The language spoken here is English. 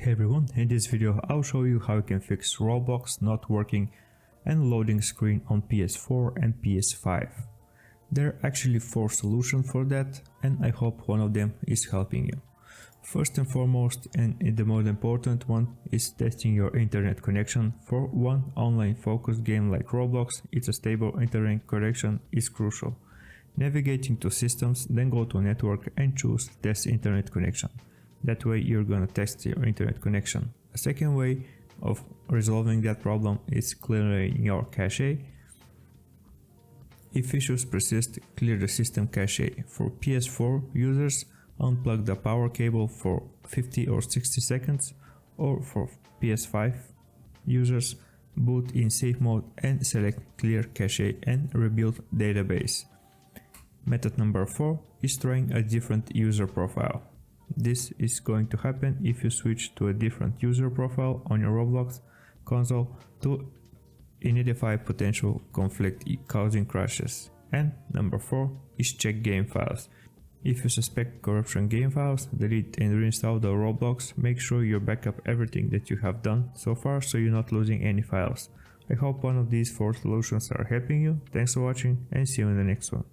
Hey everyone, in this video I'll show you how you can fix Roblox not working and loading screen on PS4 and PS5. There are actually 4 solutions for that, and I hope one of them is helping you. First and foremost, and the most important one, is testing your internet connection. For one online focused game like Roblox, it's a stable internet connection is crucial. Navigating to systems, then go to network and choose test internet connection. That way you're gonna test your internet connection. A second way of resolving that problem is clearing your cache. If issues persist, clear the system cache. For PS4 users, unplug the power cable for 50 or 60 seconds, or for PS5 users, boot in safe mode and select clear cache and rebuild database. Method number 4 is trying a different user profile. This is going to happen if you switch to a different user profile on your Roblox console to identify potential conflict causing crashes. And number 4 is check game files. If you suspect corruption game files, delete and reinstall the Roblox. Make sure you backup everything that you have done so far so you're not losing any files. I hope one of these 4 solutions are helping you. Thanks for watching and see you in the next one.